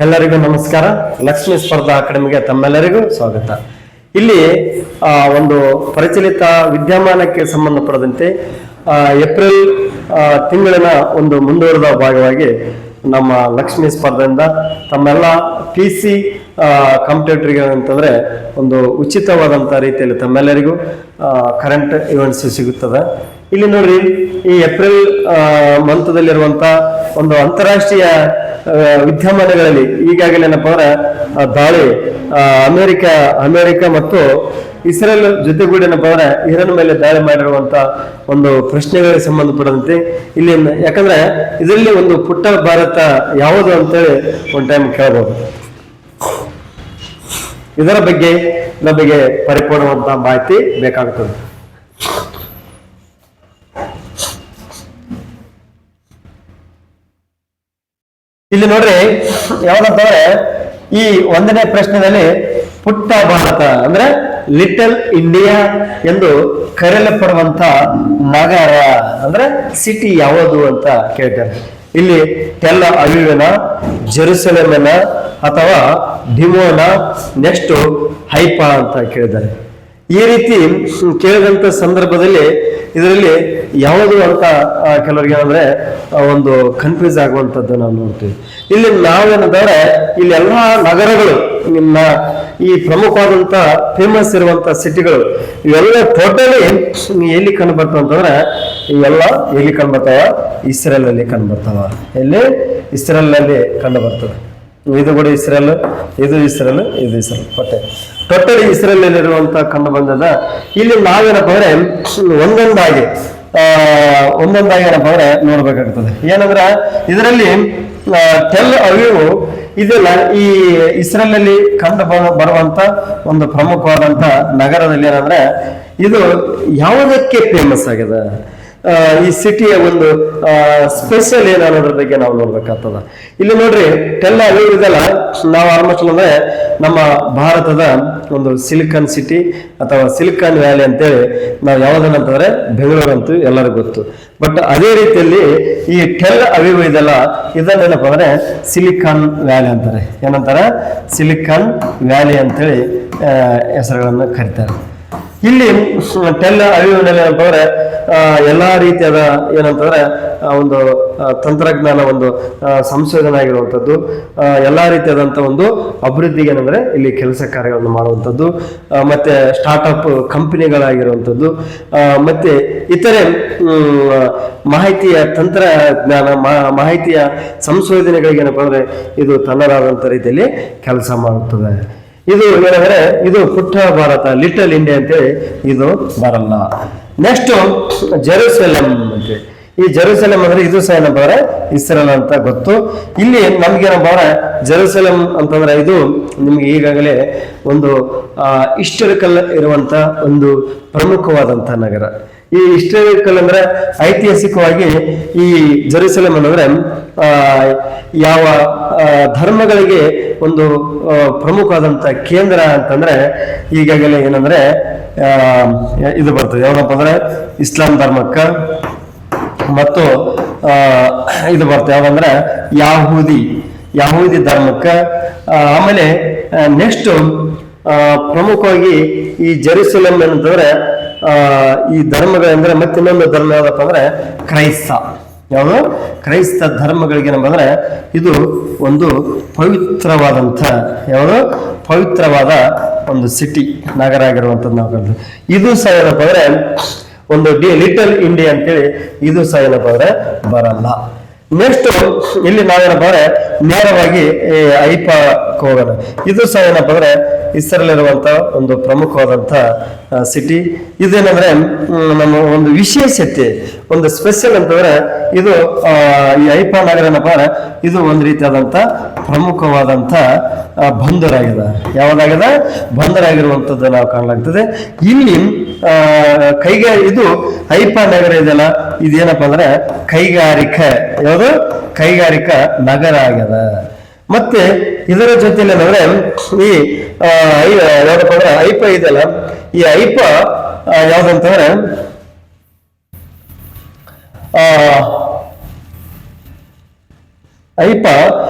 ಎಲ್ಲರಿಗೂ ನಮಸ್ಕಾರ. ಲಕ್ಷ್ಮೀ ಸ್ಪರ್ಧಾ ಅಕಾಡೆಮಿಗೆ ತಮ್ಮೆಲ್ಲರಿಗೂ ಸ್ವಾಗತ. ಇಲ್ಲಿ ಒಂದು ಪರಿಚಲಿತ ವಿದ್ಯಮಾನಕ್ಕೆ ಸಂಬಂಧಪಟ್ಟಂತೆ ಏಪ್ರಿಲ್ ತಿಂಗಳಿನ ಒಂದು ಮುಂದುವರೆದ ಭಾಗವಾಗಿ ನಮ್ಮ ಲಕ್ಷ್ಮೀ ಸ್ಪರ್ಧೆಯಿಂದ ತಮ್ಮೆಲ್ಲ PC ಕಾಂಪಿಟೇಟರ್ಗೆ ಅಂತಂದ್ರೆ ಒಂದು ಉಚಿತವಾದಂಥ ರೀತಿಯಲ್ಲಿ ತಮ್ಮೆಲ್ಲರಿಗೂ ಕರೆಂಟ್ ಇವೆಂಟ್ಸ್ ಸಿಗುತ್ತದೆ. ಇಲ್ಲಿ ನೋಡ್ರಿ, ಈ ಏಪ್ರಿಲ್ ಮಂತದಲ್ಲಿರುವಂತ ಒಂದು ಅಂತಾರಾಷ್ಟ್ರೀಯ ವಿದ್ಯಮಾನಗಳಲ್ಲಿ ಈಗಾಗಲೇ ಏನಪ್ಪ ಅಂದ್ರೆ ದಾಳಿ ಅಮೆರಿಕ ಮತ್ತು ಇಸ್ರೇಲ್ ಜೊತೆಗೂಡಿ ಏನಪ್ಪ ಅಂದ್ರೆ ಇರಾನ್ ಮೇಲೆ ದಾಳಿ ಮಾಡಿರುವಂತ ಒಂದು ಪ್ರಶ್ನೆಗಳಿಗೆ ಸಂಬಂಧಪಟ್ಟಂತೆ ಇಲ್ಲಿ, ಯಾಕಂದ್ರೆ ಇದರಲ್ಲಿ ಒಂದು ಪುಟ್ಟ ಭಾರತ ಯಾವುದು ಅಂತೇಳಿ ಒಂದು ಟೈಮ್ ಕೇಳಬಹುದು. ಇದರ ಬಗ್ಗೆ ನಮಗೆ ಪರಿಪೂರ್ಣವಾದ ಮಾಹಿತಿ ಬೇಕಾಗುತ್ತದೆ. ಇಲ್ಲಿ ನೋಡ್ರಿ, ಯಾವ್ದಂತಂದ್ರೆ ಈ 1ನೇ ಪ್ರಶ್ನೆಯಲ್ಲಿ ಪುಟ್ಟ ಭಾರತ ಅಂದ್ರೆ ಲಿಟಲ್ ಇಂಡಿಯಾ ಎಂದು ಕರೆಯಲ್ಪಡುವಂತ ನಗರ ಅಂದ್ರೆ ಸಿಟಿ ಯಾವುದು ಅಂತ ಕೇಳ್ತಾರೆ. ಇಲ್ಲಿ ಟೆಲ್ ಅವೀವಿನ, ಜೆರುಸಲೇಮಿನ ಅಥವಾ ಡಿಮೋನ, ನೆಕ್ಸ್ಟ್ ಹೈಪಾ ಅಂತ ಕೇಳಿದ್ದಾರೆ. ಈ ರೀತಿ ಕೇಳಿದಂತ ಸಂದರ್ಭದಲ್ಲಿ ಇದರಲ್ಲಿ ಯಾವುದು ಅಂತ ಕೆಲವರಿಗೆ ಏನಂದ್ರೆ ಒಂದು ಕನ್ಫ್ಯೂಸ್ ಆಗುವಂಥದ್ದು ನಾವು ನೋಡ್ತೀವಿ. ಇಲ್ಲಿ ನಾವೇನಂದ್ರೆ ಇಲ್ಲಿ ಎಲ್ಲಾ ನಗರಗಳು, ನಿಮ್ಮ ಈ ಪ್ರಮುಖವಾದಂತ ಫೇಮಸ್ ಇರುವಂತ ಸಿಟಿಗಳು ಇವೆಲ್ಲ ಟೋಟಲಿ ಎಲ್ಲಿ ಕಂಡು ಬರ್ತಾವ ಅಂತಂದ್ರೆ ಇವೆಲ್ಲ ಎಲ್ಲಿ ಕಂಡು ಬರ್ತಾವ? ಇಸ್ರೇಲ್ ಅಲ್ಲಿ ಕಂಡು ಬರ್ತಾವ. ಎಲ್ಲಿ? ಇಸ್ರೇಲ್ ನಲ್ಲಿ ಕಂಡು ಬರ್ತವೆ. ಇದು ಕೂಡ ಇಸ್ರೇಲ್, ಇದು ಇಸ್ರೇಲ್, ಇದು ಇಸ್ರೇಲ್, ಟೋಟಲಿ ಇಸ್ರೇಲ್ ಇರುವಂತ ಕಂಡು ಬಂದದ. ಇಲ್ಲಿ ನಾವೇನಪ್ಪ ಅಂದ್ರೆ ಒಂದೊಂದಾಗಿ ಏನಪ್ಪ ಅಂದ್ರೆ ನೋಡ್ಬೇಕಾಗ್ತದೆ. ಏನಂದ್ರ ಇದರಲ್ಲಿ ಟೆಲ್ ಅವೀವ್ ಇದೆಲ್ಲ ಈ ಇಸ್ರೇಲ್ ಅಲ್ಲಿ ಕಂಡು ಬರುವಂತ ಒಂದು ಪ್ರಮುಖವಾದಂತ ನಗರದಲ್ಲಿ ಏನಂದ್ರೆ ಇದು ಯಾವುದಕ್ಕೆ ಫೇಮಸ್ ಆಗಿದೆ, ಈ ಸಿಟಿಯ ಒಂದು ಸ್ಪೆಷಲ್ ಏನನ್ನೋದ್ರ ಬಗ್ಗೆ ನಾವು ನೋಡ್ಬೇಕಾಗ್ತದ. ಇಲ್ಲಿ ನೋಡ್ರಿ, ಟೆಲ್ ಅವೀವ್ ಇದೆಲ್ಲ ನಾವು ಆಲ್ಮೋಸ್ಟ್ ಅಂದ್ರೆ ನಮ್ಮ ಭಾರತದ ಒಂದು ಸಿಲಿಕಾನ್ ಸಿಟಿ ಅಥವಾ ಸಿಲಿಕಾನ್ ವ್ಯಾಲಿ ಅಂತೇಳಿ ನಾವು ಯಾವ್ದನ್ನಂತಂದ್ರೆ ಬೆಂಗಳೂರು ಅಂತೂ ಎಲ್ಲರಿಗೂ ಗೊತ್ತು. ಬಟ್ ಅದೇ ರೀತಿಯಲ್ಲಿ ಈ ಟೆಲ್ ಅವೀವ್ ಇದೆಲ್ಲ ಇದನ್ನೇನಪ್ಪ ಅಂದ್ರೆ ಸಿಲಿಕಾನ್ ವ್ಯಾಲಿ ಅಂತಾರೆ. ಏನಂತಾರೆ? ಸಿಲಿಕಾನ್ ವ್ಯಾಲಿ ಅಂತೇಳಿ ಹೆಸರುಗಳನ್ನ ಕರೀತಾರೆ. ಇಲ್ಲಿ ಟೆಲ್ ಅವೀವ್ನಲ್ಲಿ ಏನಪ್ಪ ಅಂದ್ರೆ ಎಲ್ಲಾ ರೀತಿಯಾದ ಏನಂತಂದ್ರೆ ಒಂದು ತಂತ್ರಜ್ಞಾನ, ಒಂದು ಸಂಶೋಧನೆ ಆಗಿರುವಂಥದ್ದು, ಎಲ್ಲಾ ರೀತಿಯಾದಂತ ಒಂದು ಅಭಿವೃದ್ಧಿಗೆ ಏನಂದ್ರೆ ಇಲ್ಲಿ ಕೆಲಸ ಕಾರ್ಯಗಳನ್ನು ಮಾಡುವಂಥದ್ದು, ಮತ್ತೆ ಸ್ಟಾರ್ಟ್ಅಪ್ ಕಂಪನಿಗಳಾಗಿರುವಂಥದ್ದು, ಮತ್ತೆ ಇತರೆ ಮಾಹಿತಿಯ ತಂತ್ರಜ್ಞಾನ, ಮಾಹಿತಿಯ ಸಂಶೋಧನೆಗಳಿಗೆ ಏನಪ್ಪ ಅಂದ್ರೆ ಇದು ತನ್ನದಾದಂತ ರೀತಿಯಲ್ಲಿ ಕೆಲಸ ಮಾಡುತ್ತದೆ. ಇದು ಏನಂದ್ರೆ ಇದು ಪುಟ್ಟ ಭಾರತ, ಲಿಟಲ್ ಇಂಡಿಯಾ ಅಂತೇಳಿ ಇದು ಬರಲ್ಲ. ನೆಕ್ಸ್ಟ್ ಜೆರುಸಲೇಮ್ ಅಂತೇಳಿ. ಈ ಜೆರುಸಲೇಮ್ ಅಂದ್ರೆ ಇದು ಸಹ ಏನಪ್ಪ ಅಂದ್ರೆ ಇಸ್ರೇಲ್ ಅಂತ ಗೊತ್ತು. ಇಲ್ಲಿ ನಮ್ಗೇನಪ್ಪ ಅಂದ್ರೆ ಜೆರುಸಲೇಮ್ ಅಂತಂದ್ರೆ ಇದು ನಿಮ್ಗೆ ಈಗಾಗಲೇ ಒಂದು ಹಿಸ್ಟಾರಿಕಲ್ ಇರುವಂತ ಒಂದು ಪ್ರಮುಖವಾದಂತ ನಗರ. ಈ ಹಿಸ್ಟಾರಿಕಲ್ ಅಂದ್ರೆ ಐತಿಹಾಸಿಕವಾಗಿ ಈ ಜೆರುಸಲೇಮ್ ಅಂದ್ರೆ ಯಾವ ಧರ್ಮಗಳಿಗೆ ಒಂದು ಪ್ರಮುಖವಾದಂತ ಕೇಂದ್ರ ಅಂತಂದ್ರೆ ಈಗಾಗಲೇ ಏನಂದ್ರೆ ಇದು ಬರ್ತದೆ. ಯಾವನಪ್ಪ ಅಂದ್ರೆ ಇಸ್ಲಾಂ ಧರ್ಮಕ್ಕ, ಮತ್ತು ಇದು ಬರ್ತದೆ ಯಾವಂದ್ರೆ ಯಹೂದಿ ಧರ್ಮಕ್ಕ. ಆಮೇಲೆ ನೆಕ್ಸ್ಟ್ ಪ್ರಮುಖವಾಗಿ ಈ ಜೆರುಸಲೇಮ್ ಏನಂತಂದ್ರೆ ಈ ಧರ್ಮಗಳಂದ್ರೆ ಮತ್ತೆ ಇನ್ನೊಂದು ಧರ್ಮ ಯಾವ್ದಪ್ಪ ಅಂದ್ರೆ ಯಾವುದು ಕ್ರೈಸ್ತ ಧರ್ಮಗಳಿಗೆ ಏನಂದ್ರೆ ಇದು ಒಂದು ಪವಿತ್ರವಾದಂಥ ಪವಿತ್ರವಾದ ಒಂದು ಸಿಟಿ, ನಗರ ಆಗಿರುವಂಥದ್ದು ನಾವು ಕರೆದು. ಇದು ಸಹ ಏನಪ್ಪ ಅಂದ್ರೆ ಒಂದು ಲಿಟಲ್ ಇಂಡಿಯಾ ಅಂತೇಳಿ ಇದು ಸಹ ಏನಪ್ಪ ಅಂದ್ರೆ ಬರಲ್ಲ. ನೆಕ್ಸ್ಟ್ ಇಲ್ಲಿ ನಾವೇನಪ್ಪ ಅಂದ್ರೆ ನೇರವಾಗಿ ಐಪಾಕ್ ಹೋಗೋಣ. ಇದು ಸಹ ಏನಪ್ಪ ಅಂದ್ರೆ ಇಸ್ರೇಲ್ ಇರುವಂತ ಒಂದು ಪ್ರಮುಖವಾದಂತ ಸಿಟಿ. ಇದೇನಂದ್ರೆ ನಮ್ಮ ಒಂದು ವಿಶೇಷತೆ, ಒಂದು ಸ್ಪೆಷಲ್ ಅಂತಂದ್ರೆ ಇದು ಈ ಐಪಾ ನಗರ ಏನಪ್ಪ ಅಂದ್ರೆ ಇದು ಒಂದು ರೀತಿಯಾದಂತ ಪ್ರಮುಖವಾದಂತ ಬಂದರಾಗಿದೆ. ಯಾವ್ದಾಗಿದೆ? ಬಂದರಾಗಿರುವಂತದ್ದು ನಾವು ಕಾಣಲಾಗ್ತದೆ. ಇಲ್ಲಿ ಇದು ಐಪಾ ನಗರ ಇದೆಯಲ್ಲ, ಇದೇನಪ್ಪ ಅಂದ್ರೆ ಕೈಗಾರಿಕಾ ನಗರ ಆಗ್ಯದ. ಮತ್ತೆ ಇದರ ಜೊತೆಲಿ ಏನಂದ್ರೆ ಈ ಯಾವ್ದಪ್ಪ ಅಂದ್ರೆ ಐಪಾ ಇದೆಯಲ್ಲ, ಈ ಐಪಾ ಯಾವ್ದಂತಂದ್ರೆ ಐಪ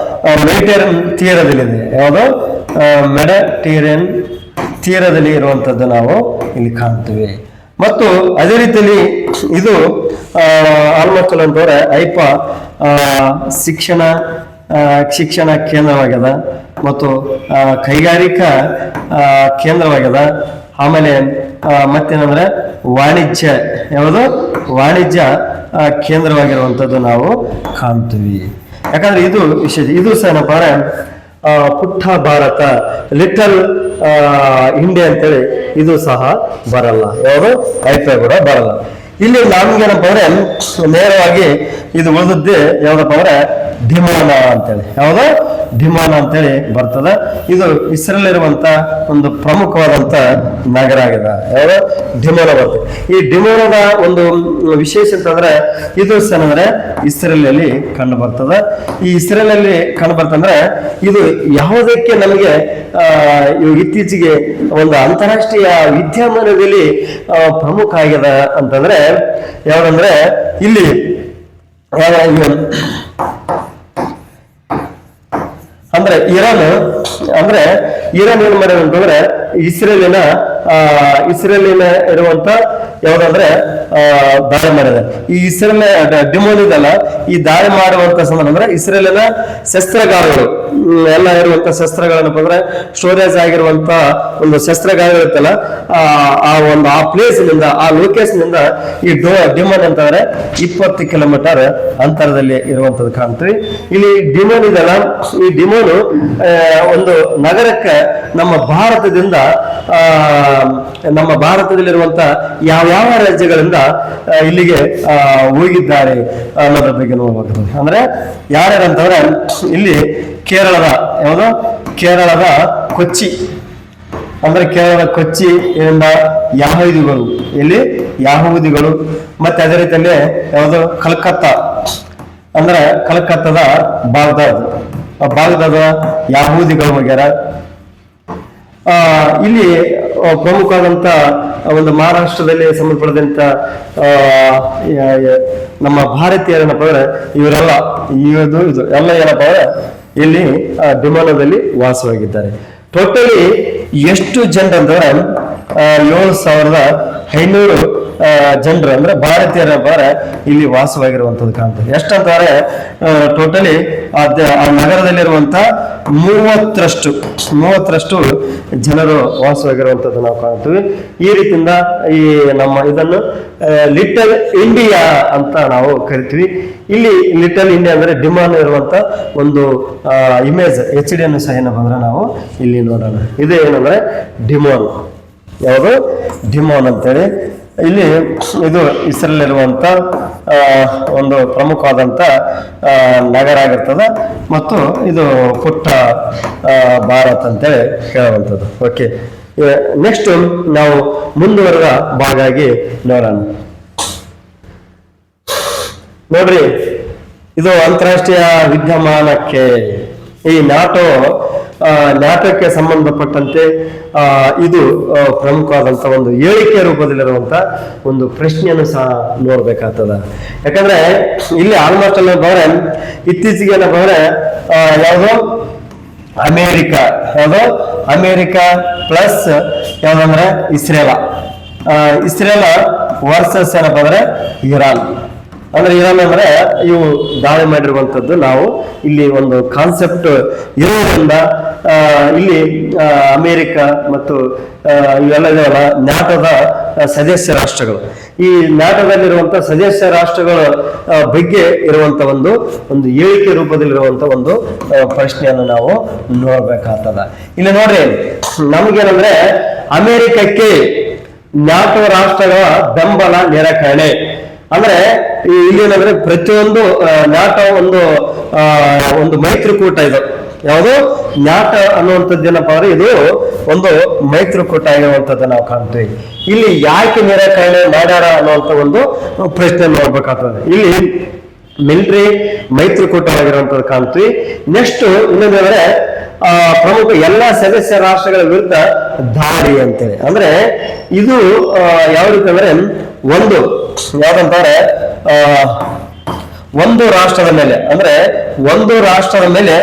ಮೆಡಿಟೇರಿಯನ್ ತೀರದಲ್ಲಿದೆ. ಯಾವುದು ಮೆಡಿಟೇರಿಯನ್ ತೀರದಲ್ಲಿ ಇರುವಂತದ್ದು ನಾವು ಇಲ್ಲಿ ಕಾಣ್ತೀವಿ. ಮತ್ತು ಅದೇ ರೀತಿಯಲ್ಲಿ ಇದು ಆಲ್ಮೋಸ್ಟ್ ಅಂತಂದ್ರೆ ಐಪ ಶಿಕ್ಷಣ ಕೇಂದ್ರವಾಗ್ಯದ ಮತ್ತು ಕೈಗಾರಿಕಾ ಕೇಂದ್ರವಾಗ್ಯದ. ಆಮೇಲೆ ಮತ್ತೇನಂದ್ರೆ ವಾಣಿಜ್ಯ ಕೇಂದ್ರವಾಗಿರುವಂಥದ್ದು ನಾವು ಕಾಣ್ತೀವಿ. ಯಾಕಂದ್ರೆ ಇದು ವಿಶೇಷ. ಇದು ಸಹ ಏನಪ್ಪ ಅಂದ್ರೆ ಪುಟ್ಟ ಭಾರತ, ಲಿಟಲ್ ಇಂಡಿಯಾ ಅಂತೇಳಿ ಇದು ಸಹ ಬರಲ್ಲ. ಯಾವುದು ಐಪಿ ಕೂಡ ಬರಲ್ಲ. ಇಲ್ಲಿ ನಮ್ಗೇನಪ್ಪ ಅಂದ್ರೆ ನೇರವಾಗಿ ಇದು ಉಳಿದದ್ದೇ ಯಾವ್ದಪ್ಪ ಅಂದ್ರೆ ಡಿಮೋನಾ ಅಂತೇಳಿ. ಯಾವುದು ಡಿಮೋನಾ ಅಂತೇಳಿ ಬರ್ತದ. ಇದು ಇಸ್ರೇಲ್ ಇರುವಂತ ಒಂದು ಪ್ರಮುಖವಾದಂತ ನಗರ ಆಗಿದೆ. ಯಾವುದು ಡಿಮೋನಾ ಬರ್ತದೆ. ಈ ಡಿಮೋನಾದ ಒಂದು ವಿಶೇಷ ಅಂತಂದ್ರೆ ಇದು ಸಹ ಅಂದ್ರೆ ಇಸ್ರೇಲ್ ಅಲ್ಲಿ ಕಂಡು ಬರ್ತದ. ಈ ಇಸ್ರೇಲ್ ಅಲ್ಲಿ ಕಂಡು ಬರ್ತಂದ್ರೆ ಇದು ಯಾವುದಕ್ಕೆ ನಮಗೆ ಇತ್ತೀಚೆಗೆ ಒಂದು ಅಂತಾರಾಷ್ಟ್ರೀಯ ವಿದ್ಯಮಾನದಲ್ಲಿ ಪ್ರಮುಖ ಆಗಿದೆ ಅಂತಂದ್ರೆ ಯಾವ್ದಂದ್ರೆ ಇಲ್ಲಿ ಅಂದ್ರೆ ಇರಾನ್ ಏನ್ ಮಾಡಿದೆ ಅಂತಂದ್ರೆ ಇಸ್ರೇಲಿನ ಇರುವಂತ ಯಾವ್ದಂದ್ರೆ ದಾಳಿ ಮಾಡಿದೆ. ಈ ಇಸ್ರೇಲ್ ಡಿಮೋನ್ ಇದಲ್ಲ, ಈ ದಾಳಿ ಮಾಡುವಂತ ಸಂದರ್ಭ ಅಂದ್ರೆ ಇಸ್ರೇಲಿನ ಶಸ್ತ್ರಗಾರಗಳು ಎಲ್ಲ ಇರುವಂತ ಶಸ್ತ್ರಗಳನ್ನಪ್ಪ ಅಂದ್ರೆ ಸ್ಟೋರೇಜ್ ಆಗಿರುವಂತ ಒಂದು ಶಸ್ತ್ರಗಾರಗಳು ಇರ್ತಲ್ಲ, ಆ ಪ್ಲೇಸ್ ನಿಂದ, ಆ ಲೊಕೇಶನ್ ನಿಂದ ಈ ಡಿಮೋನ್ ಅಂತಂದ್ರೆ 20 ಕಿಲೋಮೀಟರ್ ಅಂತರದಲ್ಲಿ ಇರುವಂತದ್ದು ಕಾಣ್ತೀವಿ. ಇಲ್ಲಿ ಡಿಮೋನ್ ಇದಲ್ಲ, ಈ ಡಿಮೋನ್ ಒಂದು ನಗರಕ್ಕೆ ನಮ್ಮ ಭಾರತದಲ್ಲಿರುವಂತ ಯಾವ ರಾಜ್ಯಗಳಿಂದ ಇಲ್ಲಿಗೆ ಹೋಗಿದ್ದಾರೆ ಅನ್ನೋದ್ರ ಬಗ್ಗೆ ನೋಡ್ಬೇಕು. ಅಂದ್ರೆ ಯಾರ್ಯಾರಂತಂದ್ರೆ ಇಲ್ಲಿ ಕೇರಳದ ಕೊಚ್ಚಿ, ಅಂದ್ರೆ ಕೇರಳದ ಕೊಚ್ಚಿ ಇಂದ ಯಹೂದಿಗಳು ಮತ್ತೆ ಅದೇ ರೀತಿಯಲ್ಲಿ ಯಾವುದು ಕಲ್ಕತ್ತಾದ ಬಾಗ್ದಾದ ಯಹೂದಿಗಳು ಹೋಗ್ಯಾರ. ಇಲ್ಲಿ ಪ್ರಮುಖವಾದಂತ ಒಂದು ಮಹಾರಾಷ್ಟ್ರದಲ್ಲಿ ಸಂಬಂಧಪಟ್ಟಂತ ನಮ್ಮ ಭಾರತೀಯರೇನಪ್ಪ ಅಂದ್ರೆ ಇವರೆಲ್ಲ ಇದು ಎಲ್ಲ ಏನಪ್ಪ ಅಂದ್ರೆ ಇಲ್ಲಿ ಡಿಮೋನಾದಲ್ಲಿ ವಾಸವಾಗಿದ್ದಾರೆ. ಟೋಟಲಿ ಎಷ್ಟು ಜನರು ಅಂದ್ರೆ 7,500 ಜನರು ಅಂದ್ರೆ ಭಾರತೀಯರಪ್ಪ ಇಲ್ಲಿ ವಾಸವಾಗಿರುವಂತದ್ದು ಕಾಣ್ತದೆ. ಎಷ್ಟಂತಾರೆ ಟೋಟಲಿ ಆ ನಗರದಲ್ಲಿರುವಂತ 30ರಷ್ಟು ಜನರು ವಾಸವಾಗಿರುವಂತದ್ದು ನಾವು ಕಾಣ್ತೀವಿ. ಈ ರೀತಿಯಿಂದ ಈ ನಮ್ಮ ಇದನ್ನು ಲಿಟಲ್ ಇಂಡಿಯಾ ಅಂತ ನಾವು ಕರಿತೀವಿ. ಇಲ್ಲಿ ಲಿಟಲ್ ಇಂಡಿಯಾ ಅಂದ್ರೆ ಡಿಮಾನ್ ಇರುವಂತ ಒಂದು ಇಮೇಜ್ HD ಅನ್ನು ಸಹ ಏನಪ್ಪ ಅಂದ್ರೆ ನಾವು ಇಲ್ಲಿ ನೋಡೋಣ. ಇದು ಏನಂದ್ರೆ ಡಿಮೋನ್. ಯಾವುದು ಡಿಮೋನ್ ಅಂತೇಳಿ ಇಲ್ಲಿ ಇದು ಇಸ್ರೇಲ್ ಇರುವಂತ ಒಂದು ಪ್ರಮುಖವಾದಂತ ನಗರ ಆಗಿರ್ತದೆ ಮತ್ತು ಇದು ಪುಟ್ಟ ಭಾರತ ಅಂತೇಳಿ ಹೇಳುವಂಥದ್ದು. ಓಕೆ, ನೆಕ್ಸ್ಟ್ ನಾವು ಮುಂದುವರೆದ ಭಾಗ ಆಗಿ ನೋಡೋಣ. ನೋಡ್ರಿ, ಇದು ಅಂತಾರಾಷ್ಟ್ರೀಯ ವಿದ್ಯಮಾನಕ್ಕೆ ಈ ನಾಟೋಕ್ಕೆ ಸಂಬಂಧಪಟ್ಟಂತೆ ಇದು ಪ್ರಮುಖವಾದಂತ ಒಂದು ಹೇಳಿಕೆ ರೂಪದಲ್ಲಿರುವಂತ ಒಂದು ಪ್ರಶ್ನೆಯನ್ನು ಸಹ ನೋಡ್ಬೇಕಾಗ್ತದ. ಯಾಕಂದ್ರೆ ಇಲ್ಲಿ ಆಲ್ಮೋಸ್ಟ್ ಅಲ್ಲ ಬಹಳ ಇತ್ತೀಚೆಗೆ ಏನಂದ್ರೆ ಯಾವುದು ಅಮೇರಿಕಾ ಪ್ಲಸ್ ಯಾವ್ದಂದ್ರೆ ಇಸ್ರೇಲ ವರ್ಸಸ್ ಏನಪ್ಪ ಅಂದ್ರೆ ಇರಾನ್ ಅಂದ್ರೆ ಇವು ದಾಳಿ ಮಾಡಿರುವಂತದ್ದು ನಾವು ಇಲ್ಲಿ ಒಂದು ಕಾನ್ಸೆಪ್ಟ್ ಇರೋದ್ರಿಂದ ಇಲ್ಲಿ ಅಮೇರಿಕ ಮತ್ತು ಇವೆಲ್ಲ ಇದೆಯಲ್ಲ ನ್ಯಾಟೋದ ಸದಸ್ಯ ರಾಷ್ಟ್ರಗಳು, ಈ ನ್ಯಾಟೋದಲ್ಲಿರುವಂತ ಸದಸ್ಯ ರಾಷ್ಟ್ರಗಳ ಬಗ್ಗೆ ಇರುವಂತ ಒಂದು ಹೇಳಿಕೆ ರೂಪದಲ್ಲಿರುವಂತ ಒಂದು ಪ್ರಶ್ನೆಯನ್ನು ನಾವು ನೋಡ್ಬೇಕಾಗ್ತದ. ಇಲ್ಲಿ ನೋಡ್ರಿ, ನಮ್ಗೇನಂದ್ರೆ ಅಮೇರಿಕಕ್ಕೆ ನ್ಯಾಟೋ ರಾಷ್ಟ್ರಗಳ ಬೆಂಬಲ ನಿರಾಕರಣೆ. ಅಂದ್ರೆ ಇಲ್ಲೇನಂದ್ರೆ ಪ್ರತಿಯೊಂದು ನ್ಯಾಟೋ ಒಂದು ಮೈತ್ರಿಕೂಟ ಇದು. ಯಾವುದು ನ್ಯಾಟೋ ಅನ್ನುವಂಥದ್ದು ಏನಪ್ಪಾ ಅಂದ್ರೆ ಇದು ಒಂದು ಮೈತ್ರಿಕೂಟ ಆಗಿರುವಂತದ್ದು ನಾವು ಕಾಣ್ತೀವಿ. ಇಲ್ಲಿ ಯಾಕೆ ನಿರಾಕರಣೆ ಮಾಡ್ಯಾರ ಅನ್ನುವಂಥ ಒಂದು ಪ್ರಶ್ನೆ ನೋಡ್ಬೇಕಾಗ್ತದೆ. ಇಲ್ಲಿ ಮಿಲಿಟರಿ ಮೈತ್ರಿಕೂಟವಾಗಿರುವಂತದ್ದು ಕಾಣ್ತೀವಿ. ನೆಕ್ಸ್ಟ್ ಇನ್ನೊಂದಂದ್ರೆ ಪ್ರಮುಖ ಎಲ್ಲ ಸದಸ್ಯ ರಾಷ್ಟ್ರಗಳ ವಿರುದ್ಧ ದಾಳಿ ಅಂತೇಳಿ. ಅಂದ್ರೆ ಇದು ಯಾವ ರೀತಿ ಅಂದ್ರೆ ಯಾವ್ದಂತಾರೆ ಒಂದು ರಾಷ್ಟ್ರದ ಮೇಲೆ ಅಂದ್ರೆ ಒಂದು ರಾಷ್ಟ್ರದ ಮೇಲೆ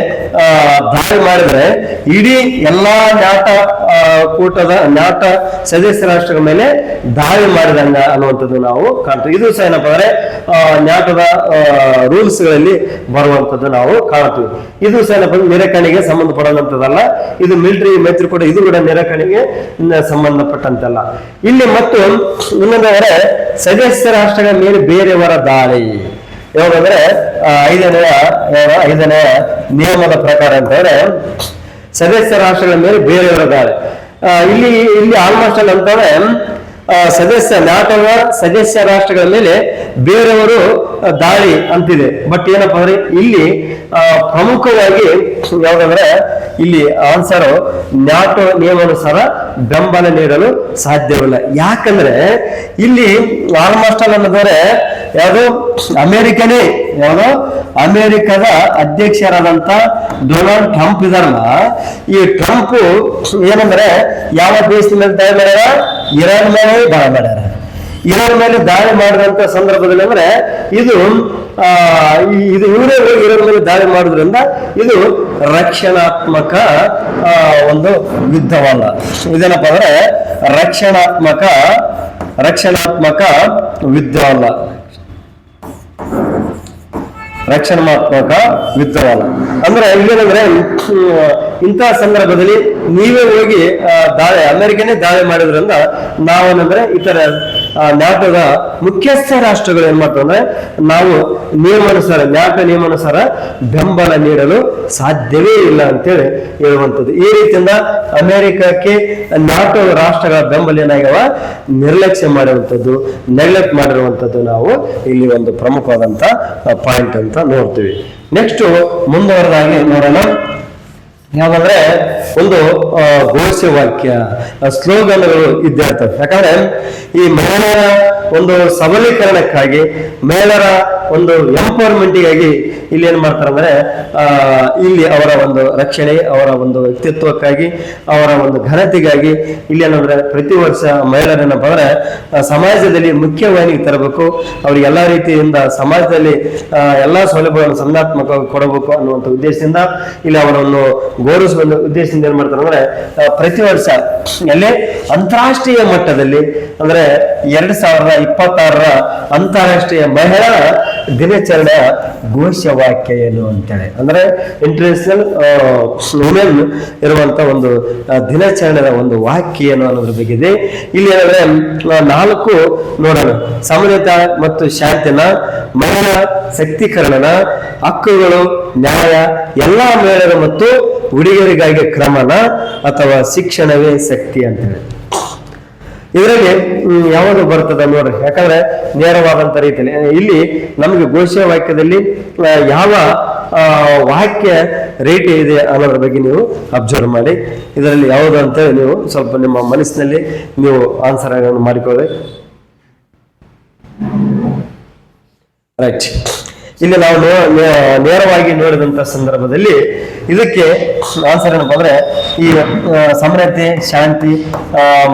ದಾಳಿ ಮಾಡಿದ್ರೆ ಇಡೀ ಎಲ್ಲಾ ನ್ಯಾಟ ಸದಸ್ಯ ರಾಷ್ಟ್ರಗಳ ಮೇಲೆ ದಾಳಿ ಮಾಡಿದಂಗ ಅನ್ನುವಂಥದ್ದು ನಾವು ಕಾಣ್ತೀವಿ. ಇದು ಸಹ ಏನಪ್ಪ ಅಂದ್ರೆ ನ್ಯಾಟದ ರೂಲ್ಸ್ ಗಳಲ್ಲಿ ಬರುವಂತದ್ದು ನಾವು ಕಾಣ್ತೀವಿ. ಇದು ಸಹ ಏನಪ್ಪ ನಿರಾಕರಣೆಗೆ ಸಂಬಂಧಪಡುವಂತದ್ದಲ್ಲ, ಇದು ಮಿಲಿಟರಿ ಮೈತ್ರಿಕೂಟ, ಇದು ಕೂಡ ನಿರಾಕರಣೆಗೆ ಸಂಬಂಧಪಟ್ಟಂತಲ್ಲ. ಇಲ್ಲಿ ಮತ್ತು ಇನ್ನೊಂದಂದ್ರೆ ಸದಸ್ಯ ರಾಷ್ಟ್ರಗಳ ಮೇಲೆ ಬೇರೆಯವರ ದಾಳಿ ಯಾವಾಗಂದ್ರೆ ಐದನೆಯ ನಿಯಮದ ಪ್ರಕಾರ ಅಂತಂದ್ರೆ ಸದಸ್ಯ ರಾಷ್ಟ್ರಗಳ ಮೇಲೆ ಬೇರೆಯವರ ದಾಳಿ. ಇಲ್ಲಿ ಆಲ್ಮೋಸ್ಟ್ ಅಲ್ಲಿ ಅಂತಂದ್ರೆ ನ್ಯಾಟೋದ ಸದಸ್ಯ ರಾಷ್ಟ್ರಗಳ ಮೇಲೆ ಬೇರೆಯವರು ದಾಳಿ ಅಂತಿದೆ. ಬಟ್ ಏನಪ್ಪಾ ಅಂದ್ರೆ ಇಲ್ಲಿ ಪ್ರಮುಖವಾಗಿ ಯಾವ್ದಂದ್ರೆ ಇಲ್ಲಿ ಆನ್ಸರ್ ನ್ಯಾಟೋ ನಿಯಮಾನುಸಾರ ಬೆಂಬಲ ನೀಡಲು ಸಾಧ್ಯವಿಲ್ಲ. ಯಾಕಂದ್ರೆ ಇಲ್ಲಿ ಆಲ್ಮೋಸ್ಟ್ ಅಲ್ ಅನ್ನೋದ್ರೆ ಯಾವುದು ಅಮೆರಿಕದ ಅಧ್ಯಕ್ಷರಾದಂತ ಡೊನಾಲ್ಡ್ ಟ್ರಂಪ್ ಇದಾರಲ್ಲ, ಈ ಟ್ರಂಪ್ ಏನಂದ್ರೆ ಯಾವ ದೇಶದ ಮೇಲೆ ದಾಳಿ ಮಾಡ್ಯಾರ? ಇರಾನ್ ಮೇಲೆ ದಾಳಿ ಮಾಡ್ಯಾರ. ಇರಾನ್ ಮೇಲೆ ದಾಳಿ ಮಾಡಿದಂತ ಸಂದರ್ಭದಲ್ಲಿ ಅಂದ್ರೆ ಇದು ಇವರೇ ಇರಾನ್ ಮೇಲೆ ದಾಳಿ ಮಾಡೋದ್ರಿಂದ ಇದು ರಕ್ಷಣಾತ್ಮಕ ಒಂದು ಯುದ್ಧವಲ್ಲ. ಇದೇನಪ್ಪ ಅಂದ್ರೆ ರಕ್ಷಣಾತ್ಮಕ ಯುದ್ಧವಲ್ಲ, ರಕ್ಷಣಾತ್ಮಕ ಯುದ್ಧವಲ್ಲ. ಅಂದ್ರೆ ಇಲ್ಲೇನಂದ್ರೆ ಇಂತಹ ಸಂದರ್ಭದಲ್ಲಿ ನೀವೇ ಹೋಗಿ ಅಮೆರಿಕನೇ ದಾಳಿ ಮಾಡಿದ್ರಿಂದ ನಾವೇನಂದ್ರೆ ಇತರ ನ್ಯಾಟೋದ ಮುಖ್ಯಸ್ಥ ರಾಷ್ಟ್ರಗಳು ಏನ್ ಮಾಡ್ತಂದ್ರೆ ನಾವು ನ್ಯಾಟೋ ನಿಯಮಾನುಸಾರ ಬೆಂಬಲ ನೀಡಲು ಸಾಧ್ಯವೇ ಇಲ್ಲ ಅಂತೇಳಿ ಹೇಳುವಂಥದ್ದು. ಈ ರೀತಿಯಿಂದ ಅಮೆರಿಕಕ್ಕೆ ನ್ಯಾಟೋ ರಾಷ್ಟ್ರಗಳ ಬೆಂಬಲ ಏನಾಗ್ಯಾವ ನಿರ್ಲಕ್ಷ್ಯ ಮಾಡಿರುವಂಥದ್ದು, ನೆಗ್ಲೆಕ್ಟ್ ಮಾಡಿರುವಂಥದ್ದು ನಾವು ಇಲ್ಲಿ ಒಂದು ಪ್ರಮುಖವಾದಂತ ಪಾಯಿಂಟ್ ಅಂತ ನೋಡ್ತೀವಿ. ನೆಕ್ಸ್ಟ್ ಮುಂದುವರೆದಾಗಿ ನೋಡೋಣ. ಯಾವಂದ್ರೆ ಒಂದು ಘೋಷವಾಕ್ಯ, ಸ್ಲೋಗನ್ಗಳು ಇದ್ದೇ ಇರ್ತವೆ. ಯಾಕಂದ್ರೆ ಈ ಮಹಿಳೆಯರ ಒಂದು ಸಬಲೀಕರಣಕ್ಕಾಗಿ, ಮಹಿಳೆಯರ ಒಂದು ಎಂಪವರ್ಮೆಂಟಿಗಾಗಿ ಇಲ್ಲಿ ಏನ್ ಮಾಡ್ತಾರೆ ಅಂದ್ರೆ ಇಲ್ಲಿ ಅವರ ಒಂದು ರಕ್ಷಣೆ, ಅವರ ಒಂದು ವ್ಯಕ್ತಿತ್ವಕ್ಕಾಗಿ, ಅವರ ಒಂದು ಘನತೆಗಾಗಿ ಇಲ್ಲಿ ಏನಂದ್ರೆ ಪ್ರತಿ ವರ್ಷ ಮಹಿಳೆಯರೇನಪ್ಪ ಅಂದ್ರೆ ಸಮಾಜದಲ್ಲಿ ಮುಖ್ಯವಾಹಿನಿಗೆ ತರಬೇಕು, ಅವ್ರಿಗೆ ಎಲ್ಲಾ ರೀತಿಯಿಂದ ಸಮಾಜದಲ್ಲಿ ಎಲ್ಲಾ ಸೌಲಭ್ಯಗಳನ್ನು ಸಂಧಾತ್ಮಕವಾಗಿ ಕೊಡಬೇಕು ಅನ್ನುವಂಥ ಉದ್ದೇಶದಿಂದ ಇಲ್ಲಿ ಅವರನ್ನು ಗೌರವಿಸುವ ಉದ್ದೇಶದಿಂದ ಏನ್ ಮಾಡ್ತಾರೆ ಅಂದ್ರೆ ಪ್ರತಿ ವರ್ಷ ಎಲ್ಲೇ ಅಂತಾರಾಷ್ಟ್ರೀಯ ಮಟ್ಟದಲ್ಲಿ ಅಂದ್ರೆ 2026 ಅಂತಾರಾಷ್ಟ್ರೀಯ ಮಹಿಳಾ ದಿನಾಚರಣೆಯ ಘೋಷವಾಕ್ಯ ಏನು ಅಂತೇಳಿ ಅಂದ್ರೆ ಇಂಟರ್ನ್ಯಾಷನಲ್ ವುಮೆನ್ ಇರುವಂತ ಒಂದು ದಿನಾಚರಣೆಯ ಒಂದು ವಾಕ್ಯ ಏನು ಅನ್ನೋದ್ರ ಬಗ್ಗೆ ಇದೆ. ಇಲ್ಲಿ ಏನಂದ್ರೆ 4 ನೋಡೋಣ. ಸಮಾನತೆ ಮತ್ತು ಶಾಂತಿನ, ಮಹಿಳಾ ಸಕ್ತೀಕರಣನ, ಹಕ್ಕುಗಳು, ನ್ಯಾಯ, ಎಲ್ಲಾ ಮಹಿಳೆಯರು ಮತ್ತು ಹುಡುಗಿಯರಿಗಾಗಿ ಕ್ರಮನ ಅಥವಾ ಶಿಕ್ಷಣವೇ ಶಕ್ತಿ ಅಂತೇಳಿ ಇದರಲ್ಲಿ ಯಾವುದು ಬರ್ತದೆ ನೋಡ್ರಿ. ಯಾಕಂದ್ರೆ ನೇರವಾದಂತ ರೀತಿಯಲ್ಲಿ ಇಲ್ಲಿ ನಮಗೆ ಘೋಷ ವಾಕ್ಯದಲ್ಲಿ ಯಾವ ವಾಕ್ಯ ರೇಟ್ ಇದೆ ಅನ್ನೋದ್ರ ಬಗ್ಗೆ ನೀವು ಅಬ್ಸರ್ವ್ ಮಾಡಿ. ಇದರಲ್ಲಿ ಯಾವುದು ಅಂತ ನೀವು ಸ್ವಲ್ಪ ನಿಮ್ಮ ಮನಸ್ಸಿನಲ್ಲಿ ನೀವು ಆನ್ಸರ್ ಮಾಡಿಕೊಳ್ಳಿ. ರೈಟ್. ಇಲ್ಲಿ ನಾವು ನೇರವಾಗಿ ನೋಡಿದಂತ ಸಂದರ್ಭದಲ್ಲಿ ಇದಕ್ಕೆ ಆನ್ಸರ್ ಏನಪ್ಪ ಅಂದ್ರೆ ಈ ಸಮೃದ್ಧಿ, ಶಾಂತಿ,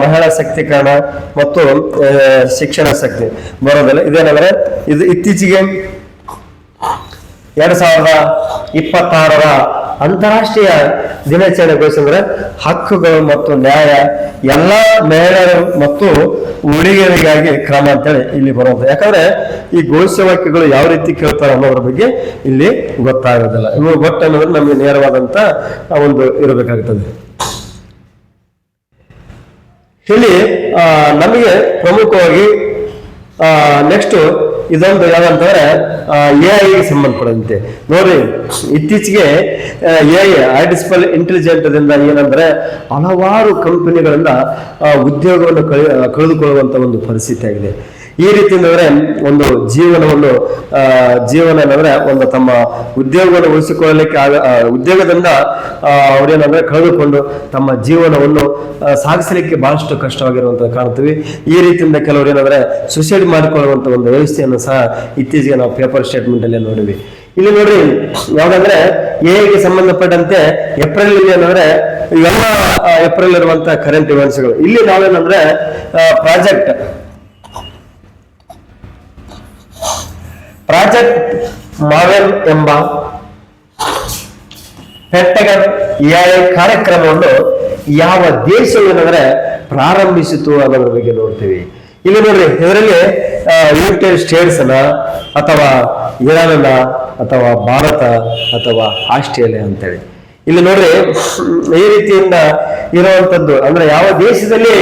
ಮಹಿಳಾ ಶಕ್ತೀಕರಣ ಮತ್ತು ಶಿಕ್ಷಣ ಶಕ್ತಿ ಬರೋದಿಲ್ಲ. ಇದೇನಂದ್ರೆ ಇದು ಇತ್ತೀಚೆಗೆ 2026 ಅಂತಾರಾಷ್ಟ್ರೀಯ ದಿನಾಚರಣೆ ಘೋಷಿಸಿದ್ರೆ ಹಕ್ಕುಗಳು ಮತ್ತು ನ್ಯಾಯ, ಎಲ್ಲಾ ಮಹಿಳೆಯರು ಮತ್ತು ಹುಡುಗಿಯರಿಗಾಗಿ ಕ್ರಮ ಅಂತೇಳಿ ಇಲ್ಲಿ ಬರೋದು. ಯಾಕಂದ್ರೆ ಈ ಘೋಷವಾಕ್ಯಗಳು ಯಾವ ರೀತಿ ಕೇಳ್ತಾರೆ ಅನ್ನೋದ್ರ ಬಗ್ಗೆ ಇಲ್ಲಿ ಗೊತ್ತಾಗೋದಿಲ್ಲ. ಇವು ಗೊತ್ತು ಅನ್ನೋದ್ರೆ ನಮಗೆ ನೇರವಾದಂತ ಒಂದು ಇರಬೇಕಾಗ್ತದೆ. ಇಲ್ಲಿ ನಮಗೆ ಪ್ರಮುಖವಾಗಿ ನೆಕ್ಸ್ಟ್ ಇದೊಂದು ಯಾವಂತಂದ್ರೆ ಎಐಗೆ ಸಂಬಂಧಪಡುತ್ತೆ ನೋಡ್ರಿ. ಇತ್ತೀಚೆಗೆ ಎಐ ಆರ್ಟಿಫಿಷಿಯಲ್ ಇಂಟೆಲಿಜೆಂಟ್ ದಿಂದ ಏನಂದ್ರೆ ಹಲವಾರು ಕಂಪನಿಗಳಿಂದ ಉದ್ಯೋಗವನ್ನು ಕಳೆದುಕೊಳ್ಳುವಂತ ಒಂದು ಪರಿಸ್ಥಿತಿ ಆಗಿದೆ. ಈ ರೀತಿ ಅಂದ್ರೆ ಒಂದು ಜೀವನ ಏನಂದ್ರೆ ಒಂದು ತಮ್ಮ ಉದ್ಯೋಗವನ್ನು ಉಳಿಸಿಕೊಳ್ಳಲಿಕ್ಕೆ ಉದ್ಯೋಗದಿಂದ ಅವ್ರೇನಂದ್ರೆ ಕಳೆದುಕೊಂಡು ತಮ್ಮ ಜೀವನವನ್ನು ಸಾಗಿಸಲಿಕ್ಕೆ ಬಹಳಷ್ಟು ಕಷ್ಟವಾಗಿರುವಂತ ಕಾಣ್ತೀವಿ. ಈ ರೀತಿಯಿಂದ ಕೆಲವರು ಏನಂದ್ರೆ ಸುಸೈಡ್ ಮಾಡಿಕೊಳ್ಳುವಂತ ಒಂದು ವ್ಯವಸ್ಥೆಯನ್ನು ಸಹ ಇತ್ತೀಚೆಗೆ ನಾವು ಪೇಪರ್ ಸ್ಟೇಟ್ಮೆಂಟ್ ಅಲ್ಲಿ ನೋಡಿವಿ. ಇಲ್ಲಿ ನೋಡ್ರಿ ಯಾವ್ದಂದ್ರೆ ಎಗೆ ಸಂಬಂಧಪಟ್ಟಂತೆ ಏಪ್ರಿಲ್ ಏನಂದ್ರೆ ಎಲ್ಲ ಏಪ್ರಿಲ್ ಇರುವಂತ ಕರೆಂಟ್ ಇವೆಂಟ್ಸ್ಗಳು. ಇಲ್ಲಿ ನಾವೇನಂದ್ರೆ ಪ್ರಾಜೆಕ್ಟ್ ಮಾವೆಲ್ ಎಂಬ ಪೆಂಟಗನ್ ಎಐ ಕಾರ್ಯಕ್ರಮವನ್ನು ಯಾವ ದೇಶ ಏನಂದ್ರೆ ಪ್ರಾರಂಭಿಸಿತು ಅನ್ನೋದ್ರ ಬಗ್ಗೆ ನೋಡ್ತೀವಿ. ಇಲ್ಲಿ ನೋಡ್ರಿ, ಇದರಲ್ಲಿ ಯುನೈಟೆಡ್ ಸ್ಟೇಟ್ಸ್ ಅಥವಾ ಇರಾನ್ ಅಥವಾ ಭಾರತ ಅಥವಾ ಆಸ್ಟ್ರೇಲಿಯಾ ಅಂತೇಳಿ ಇಲ್ಲಿ ನೋಡ್ರಿ ಈ ರೀತಿಯಿಂದ ಇರುವಂತದ್ದು ಅಂದ್ರೆ ಯಾವ ದೇಶದಲ್ಲಿ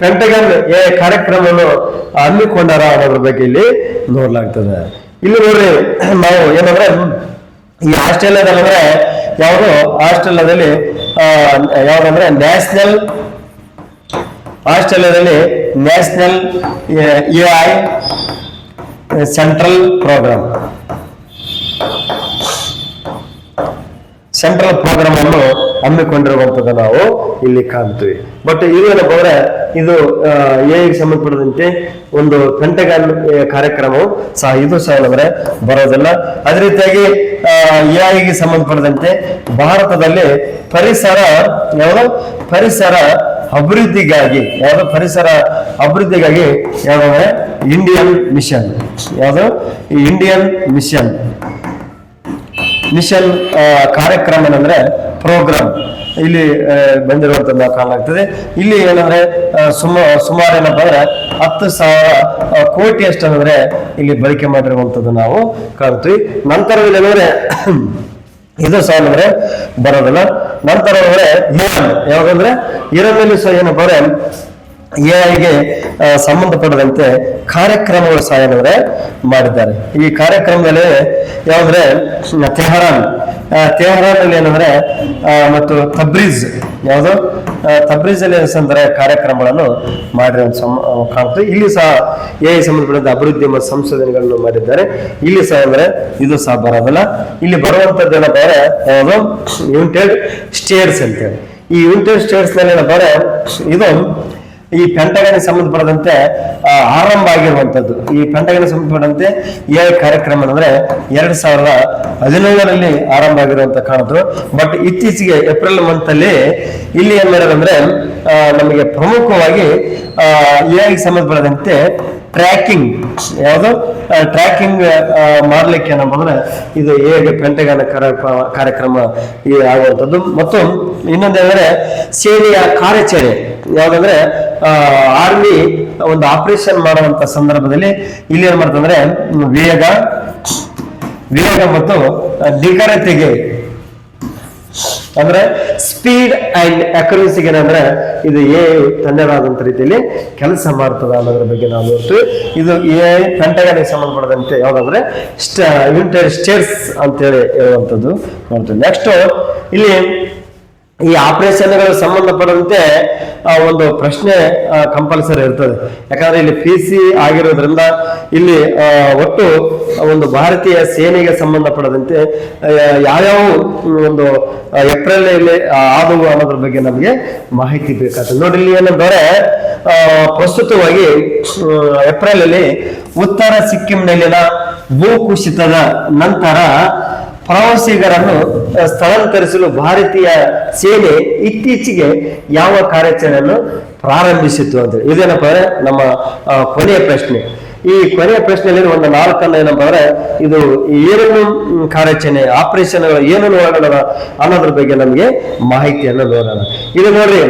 ಪೆಂಟಗನ್ ಕಾರ್ಯಕ್ರಮವನ್ನು ಹಮ್ಮಿಕೊಂಡಾರ ಅನ್ನೋದ್ರ ಬಗ್ಗೆ ಇಲ್ಲಿ ನೋಡ್ಲಾಗ್ತದೆ. ಇಲ್ಲಿ ನೋಡ್ರಿ ನಾವು ಏನಂದ್ರೆ ಈ ಆಸ್ಟ್ರೇಲಿಯಾದಲ್ಲಿ ಅಂದ್ರೆ ಯಾವುದು ಆಸ್ಟ್ರೇಲಿಯಾದಲ್ಲಿ ಯಾವ್ದಂದ್ರೆ ಆಸ್ಟ್ರೇಲಿಯಾದಲ್ಲಿ ನ್ಯಾಷನಲ್ ಎಐ ಸೆಂಟ್ರಲ್ ಪ್ರೋಗ್ರಾಮ್ ಅನ್ನು ಹಮ್ಮಿಕೊಂಡಿರುವಂತದ್ದು ನಾವು ಇಲ್ಲಿ ಕಾಣ್ತೀವಿ. ಬಟ್ ಇದು ಏನಪ್ಪ ಅಂದ್ರೆ ಇದು ಎಐಗೆ ಸಂಬಂಧಪಟ್ಟಂತೆ ಒಂದು ಪೆಂಟಗನ್ ಕಾರ್ಯಕ್ರಮವು ಸಹ ಇದು ಸಹ ಅಂದ್ರೆ ಬರೋದಿಲ್ಲ. ಅದೇ ರೀತಿಯಾಗಿ ಎಐಗೆ ಸಂಬಂಧಪಟ್ಟಂತೆ ಭಾರತದಲ್ಲಿ ಪರಿಸರ ಅಭಿವೃದ್ಧಿಗಾಗಿ ಯಾವ್ದಂದ್ರೆ ಇಂಡಿಯನ್ ಮಿಷನ್ ಕಾರ್ಯಕ್ರಮ ಏನಂದ್ರೆ ಪ್ರೋಗ್ರಾಮ್ ಇಲ್ಲಿ ಬಂದಿರುವಂತದ್ದು ನಾವು ಕಾಣಲಾಗ್ತದೆ. ಇಲ್ಲಿ ಏನಂದ್ರೆ ಸುಮಾರು ಏನಪ್ಪ ಅಂದ್ರೆ 10,000 ಕೋಟಿ ಅಷ್ಟಂದ್ರೆ ಇಲ್ಲಿ ಬಳಕೆ ಮಾಡಿರುವಂತದ್ದು ನಾವು ಕಾಣ್ತೀವಿ. ನಂತರದಲ್ಲಿ ಏನಂದ್ರೆ ಇದು ಸಹ ಅಂದ್ರೆ ಬರೋದಿಲ್ಲ. ನಂತರ ಅಂದ್ರೆ ಯಾವಾಗಂದ್ರೆ ಇರಾನ್ನಲ್ಲಿ ಸಹ ಏನಪ್ಪ ಅಂದ್ರೆ ಎಐಗೆ ಸಂಬಂಧಪಟ್ಟಂತೆ ಕಾರ್ಯಕ್ರಮಗಳು ಸಹ ಏನಂದ್ರೆ ಮಾಡಿದ್ದಾರೆ. ಈ ಕಾರ್ಯಕ್ರಮದಲ್ಲಿ ಯಾವಂದ್ರೆ ತೆಹರಾನ್ ಅಲ್ಲಿ ಏನಂದ್ರೆ ಮತ್ತು ತಬ್ರೀಜ್ ಅಲ್ಲಿ ಅಂದ್ರೆ ಕಾರ್ಯಕ್ರಮಗಳನ್ನು ಮಾಡಿರೋ ಕಾಣ್ತೀವಿ. ಇಲ್ಲಿ ಸಹ ಎಐ ಸಂಬಂಧಪಟ್ಟಂತೆ ಅಭಿವೃದ್ಧಿ ಮತ್ತು ಸಂಶೋಧನೆಗಳನ್ನು ಮಾಡಿದ್ದಾರೆ. ಇಲ್ಲಿ ಸಹ ಅಂದ್ರೆ ಇದು ಸಹ ಬರೋದಿಲ್ಲ. ಇಲ್ಲಿ ಬರುವಂತದ್ದು ಏನಪ್ಪ ಅಂದ್ರೆ ಯಾವುದು ಯುನೈಟೆಡ್ ಸ್ಟೇಟ್ಸ್ ಅಂತೇಳಿ. ಈ ಯುನೈಟೆಡ್ ಸ್ಟೇಟ್ಸ್ ನಲ್ಲಿ ಏನಪ್ಪ ಅಂದ್ರೆ ಇದು ಈ ಪೆಂಟಗನ್ ಸಂಬಂಧಪಟ್ಟಂತೆ ಆರಂಭ ಆಗಿರುವಂತದ್ದು. ಈ ಪೆಂಟಗನ್ ಸಂಬಂಧಪಟ್ಟಂತೆ ಎಐ ಕಾರ್ಯಕ್ರಮ ಅಂದ್ರೆ 2017ರಲ್ಲಿ ಆರಂಭ ಆಗಿರುವಂತ ಕಾಣುತ್ತೆ. ಬಟ್ ಇತ್ತೀಚೆಗೆ ಏಪ್ರಿಲ್ ಮಂತ್ ಅಲ್ಲಿ ಇಲ್ಲಿ ಏನ್ ಮಾಡೋದಂದ್ರೆ ನಮಗೆ ಪ್ರಮುಖವಾಗಿ ಎಐ ಸಂಬಂಧಪಟ್ಟಂತೆ ಟ್ರ್ಯಾಕಿಂಗ್ ಮಾಡ್ಲಿಕ್ಕೆ ಏನಂದ್ರೆ ಇದು ಹೇಗೆ ಪೆಂಟಗನ್ ಕಾರ್ಯಕ್ರಮ ಆಗುವಂಥದ್ದು. ಮತ್ತು ಇನ್ನೊಂದೇಂದ್ರೆ ಸೇನೆಯ ಕಾರ್ಯಾಚರಣೆ ಯಾವ್ದಂದ್ರೆ ಆರ್ಮಿ ಒಂದು ಆಪರೇಷನ್ ಮಾಡುವಂತ ಸಂದರ್ಭದಲ್ಲಿ ಇಲ್ಲಿ ಏನ್ ಮಾಡ್ತಂದ್ರೆ ವೇಗ ಮತ್ತು ನಿಖರತೆಗೆ ಅಂದ್ರೆ ಸ್ಪೀಡ್ ಅಂಡ್ ಅಕ್ಯುರಸಿಗೆ ಏನಂದ್ರೆ ಇದು ತನ್ನದಾದಂತ ರೀತಿಯಲ್ಲಿ ಕೆಲಸ ಮಾಡ್ತದ ಅನ್ನೋದ್ರ ಬಗ್ಗೆ ನಾವು ನೋಡ್ತೀವಿ. ಇದು ಪೆಂಟಗನ್ ಸಂಬಂಧಪಟ್ಟಂತೆ ಯಾವ್ದಂದ್ರೆ ಯುನೈಟೆಡ್ ಸ್ಟೇಟ್ಸ್ ಅಂತೇಳಿ ಹೇಳುವಂಥದ್ದು ನೋಡ್ತೀವಿ. ನೆಕ್ಸ್ಟ್ ಇಲ್ಲಿ ಈ ಆಪರೇಷನ್ಗಳು ಸಂಬಂಧಪಟ್ಟಂತೆ ಒಂದು ಪ್ರಶ್ನೆ ಕಂಪಲ್ಸರಿ ಇರ್ತದೆ. ಯಾಕಂದ್ರೆ ಇಲ್ಲಿ PC ಆಗಿರೋದ್ರಿಂದ ಇಲ್ಲಿ ಒಟ್ಟು ಒಂದು ಭಾರತೀಯ ಸೇನೆಗೆ ಸಂಬಂಧಪಟ್ಟಂತೆ ಯಾವ್ಯಾವ ಒಂದು ಏಪ್ರಿಲ್ ಇಲ್ಲಿ ಆದವು ಅನ್ನೋದ್ರ ಬಗ್ಗೆ ನಮಗೆ ಮಾಹಿತಿ ಬೇಕಾಗ್ತದೆ. ನೋಡಿ ಇಲ್ಲಿ ಏನಂದ್ರೆ ಪ್ರಸ್ತುತವಾಗಿ ಏಪ್ರಿಲ್ ಅಲ್ಲಿ ಉತ್ತರ ಸಿಕ್ಕಿಂನಲ್ಲಿನ ಭೂಕುಸಿತದ ನಂತರ ಪ್ರವಾಸಿಗರನ್ನು ಸ್ಥಳಾಂತರಿಸಲು ಭಾರತೀಯ ಸೇನೆ ಇತ್ತೀಚೆಗೆ ಯಾವ ಕಾರ್ಯಾಚರಣೆಯನ್ನು ಪ್ರಾರಂಭಿಸಿತು ಅಂತೇಳಿ ಇದೇನಪ್ಪ ಅಂದ್ರೆ ನಮ್ಮ ಕೊನೆಯ ಪ್ರಶ್ನೆ. ಈ ಕೊನೆಯ ಪ್ರಶ್ನೆಯಲ್ಲಿ ಒಂದು 4 ಏನಪ್ಪ ಅಂದ್ರೆ ಇದು ಏನನ್ನು ಕಾರ್ಯಾಚರಣೆ ಆಪರೇಷನ್ಗಳು ಏನನ್ನು ಒಳಗೊಂಡ ಅನ್ನೋದ್ರ ಬಗ್ಗೆ ನಮಗೆ ಮಾಹಿತಿಯನ್ನು ನೋಡೋಣ. ಇದು ನೋಡ್ರಿ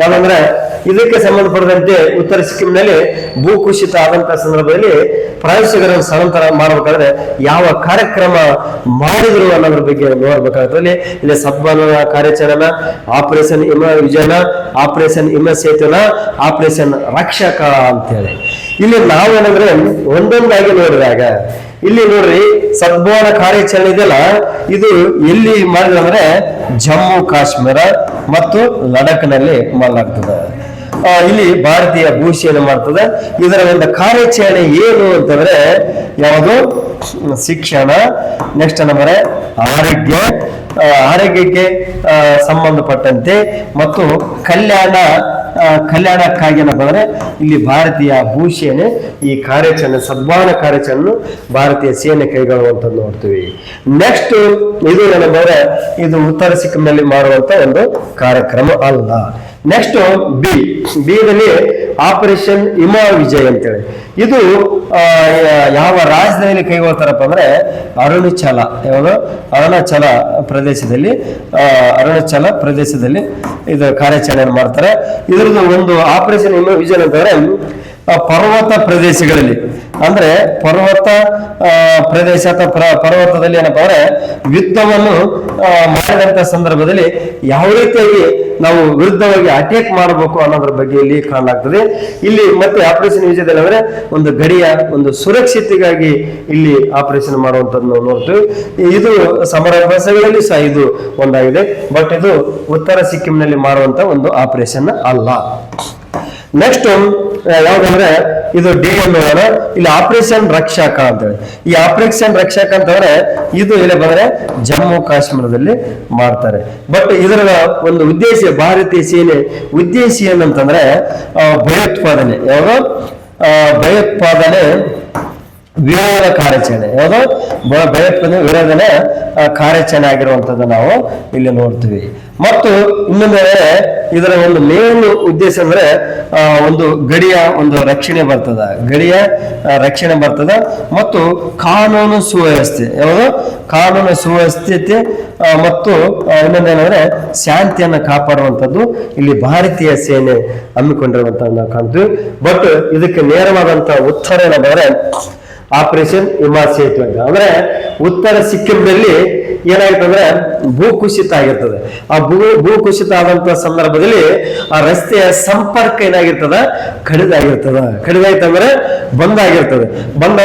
ಯಾವಂದ್ರೆ ಇದಕ್ಕೆ ಸಂಬಂಧಪಟ್ಟಂತೆ ಉತ್ತರ ಸಿಕ್ಕಿಂನಲ್ಲಿ ಭೂಕುಸಿತ ಆದಂತಹ ಸಂದರ್ಭದಲ್ಲಿ ಪ್ರವಾಸಿಗರನ್ನು ಸ್ಥಳಾಂತರ ಮಾಡಬೇಕಾದ್ರೆ ಯಾವ ಕಾರ್ಯಕ್ರಮ ಮಾಡಿದ್ರು ಅನ್ನೋದ್ರ ಬಗ್ಗೆ ನೋಡ್ಬೇಕಾಗ್ತದೆ. ಇಲ್ಲಿ ಸದ್ಭಾವನಾ ಕಾರ್ಯಾಚರಣೆ, ಆಪರೇಷನ್ ವಿಜಯನ, ಆಪರೇಷನ್ ಸೇತುನ, ಆಪರೇಷನ್ ರಕ್ಷಕ ಅಂತೇಳಿ ಇಲ್ಲಿ ನಾವೇನಂದ್ರೆ ಒಂದೊಂದಾಗಿ ನೋಡಿದಾಗ ಇಲ್ಲಿ ನೋಡ್ರಿ ಸದ್ಭಾವನಾ ಕಾರ್ಯಾಚರಣೆ ಇದೆಯಲ್ಲ ಇದು ಎಲ್ಲಿ ಮಾಡಿದ್ರೆ ಜಮ್ಮು ಕಾಶ್ಮೀರ ಮತ್ತು ಲಡಾಖ್ನಲ್ಲಿ ಮಾಡಲಾಗ್ತದೆ. ಇಲ್ಲಿ ಭಾರತೀಯ ಭೂಸೇನೆ ಮಾಡ್ತದೆ. ಇದರ ಒಂದು ಕಾರ್ಯಾಚರಣೆ ಏನು ಅಂತಂದ್ರೆ ಯಾವುದು ಶಿಕ್ಷಣ, ನೆಕ್ಸ್ಟ್ ನಂಬರ್ ಆರೋಗ್ಯಕ್ಕೆ ಸಂಬಂಧಪಟ್ಟಂತೆ ಮತ್ತು ಕಲ್ಯಾಣಕ್ಕಾಗಿ ಏನಂದ್ರೆ ಇಲ್ಲಿ ಭಾರತೀಯ ಭೂಸೇನೆ ಈ ಕಾರ್ಯಾಚರಣೆ ಸದ್ಭಾವನಾ ಕಾರ್ಯಾಚರಣೆ ಭಾರತೀಯ ಸೇನೆ ಕೈಗೊಳ್ಳುವಂತದ್ದು ನೋಡ್ತೀವಿ. ನೆಕ್ಸ್ಟ್ ಇದು ಏನಂದ್ರೆ ಇದು ಉತ್ತರ ಸಿಕ್ಕಿಂನಲ್ಲಿ ಮಾಡುವಂತ ಒಂದು ಕಾರ್ಯಕ್ರಮ ಅಲ್ಲ. ನೆಕ್ಸ್ಟ್ ಬಿದಲ್ಲಿ ಆಪರೇಷನ್ ಹಿಮ ವಿಜಯ್ ಅಂತೇಳಿ, ಇದು ಯಾವ ರಾಜ್ಯದಲ್ಲಿ ಕೈಗೊಳ್ತಾರಪ್ಪ ಅಂದ್ರೆ ಅರುಣಾಚಲ, ಯಾವುದು ಅರುಣಾಚಲ ಪ್ರದೇಶದಲ್ಲಿ ಇದು ಕಾರ್ಯಾಚರಣೆ ಮಾಡ್ತಾರೆ. ಇದ್ರದ್ದು ಒಂದು ಆಪರೇಷನ್ ಹಿಮ ವಿಜಯ್ ಅಂತಂದ್ರೆ ಪರ್ವತ ಪ್ರದೇಶಗಳಲ್ಲಿ, ಅಂದ್ರೆ ಪರ್ವತ ಪ್ರದೇಶ ಅಥವಾ ಪರ್ವತದಲ್ಲಿ ಏನಪ್ಪಾ ಅಂದ್ರೆ ಯುದ್ಧವನ್ನು ಮಾಡಿದಂತ ಸಂದರ್ಭದಲ್ಲಿ ಯಾವ ರೀತಿಯಾಗಿ ನಾವು ವಿರುದ್ಧವಾಗಿ ಅಟ್ಯಾಕ್ ಮಾಡಬೇಕು ಅನ್ನೋದ್ರ ಬಗ್ಗೆ ಇಲ್ಲಿ ಕಾಣಲಾಗ್ತದೆ. ಇಲ್ಲಿ ಮತ್ತೆ ಆಪರೇಷನ್ ವಿಜಯದಲ್ಲಿ ಅಂದ್ರೆ ಒಂದು ಗಡಿಯ ಒಂದು ಸುರಕ್ಷತೆಗಾಗಿ ಇಲ್ಲಿ ಆಪರೇಷನ್ ಮಾಡುವಂತದ್ದು ನೋಡ್ತೀವಿ. ಇದು ಸಮರಾಭ್ಯಾಸಗಳಲ್ಲಿ ಸಹ ಇದು ಒಂದಾಗಿದೆ, ಬಟ್ ಇದು ಉತ್ತರ ಸಿಕ್ಕಿಂನಲ್ಲಿ ಮಾಡುವಂತ ಒಂದು ಆಪರೇಷನ್ ಅಲ್ಲ. ನೆಕ್ಸ್ಟ್ ಯಾವ್ದಂದ್ರೆ ಇದು ನೋಡೋಣ. ಇಲ್ಲಿ ಆಪರೇಷನ್ ರಕ್ಷಕ ಅಂತೇಳಿ, ಈ ಆಪರೇಷನ್ ರಕ್ಷಕ ಅಂತಂದ್ರೆ ಇದು ಇಲ್ಲಿ ಬಂದ್ರೆ ಜಮ್ಮು ಕಾಶ್ಮೀರದಲ್ಲಿ ಮಾಡ್ತಾರೆ. ಬಟ್ ಇದರ ಒಂದು ಉದ್ದೇಶ, ಭಾರತೀಯ ಸೇನೆ ಉದ್ದೇಶ ಏನಂತಂದ್ರೆ ಭಯೋತ್ಪಾದನೆ, ಭಯೋತ್ಪಾದನೆ ವಿರೋಧ ಕಾರ್ಯಾಚರಣೆ, ಭಯೋತ್ಪಾದನೆ ವಿರೋಧನೆ ಕಾರ್ಯಾಚರಣೆ ಆಗಿರುವಂತದ್ದು ನಾವು ಇಲ್ಲಿ ನೋಡ್ತೀವಿ. ಮತ್ತು ಇನ್ನೊಂದು ಇದರ ಒಂದು ಮೇನ್ ಉದ್ದೇಶ ಅಂದ್ರೆ ಒಂದು ಗಡಿಯ ಒಂದು ರಕ್ಷಣೆ ಬರ್ತದ, ಮತ್ತು ಕಾನೂನು ಸುವ್ಯವಸ್ಥೆ, ಕಾನೂನು ಸುವ್ಯವಸ್ಥೆ ಮತ್ತು ಇನ್ನೊಂದೇನಂದ್ರೆ ಶಾಂತಿಯನ್ನು ಕಾಪಾಡುವಂಥದ್ದು ಇಲ್ಲಿ ಭಾರತೀಯ ಸೇನೆ ಹಮ್ಮಿಕೊಂಡಿರುವಂತ ನಾವು ಕಾಣ್ತೀವಿ. ಬಟ್ ಇದಕ್ಕೆ ನೇರವಾದಂತ ಉತ್ತರ ಏನಂದ್ರೆ ಆಪರೇಷನ್ ಹಿಮ ಸೇತುವೆ ಅಂತ. ಅಂದ್ರೆ ಉತ್ತರ ಸಿಕ್ಕಿಂನಲ್ಲಿ ಏನಾಗುತ್ತೆ ಅಂದ್ರೆ ಭೂಕುಸಿತ ಆಗಿರ್ತದೆ. ಆ ಭೂಕುಸಿತ ಆದಂತ ಸಂದರ್ಭದಲ್ಲಿ ಆ ರಸ್ತೆಯ ಸಂಪರ್ಕ ಏನಾಗಿರ್ತದ, ಕಡಿದಾಯ್ತಂದ್ರೆ ಬಂದಾಗಿರ್ತದೆ. ಬಂದ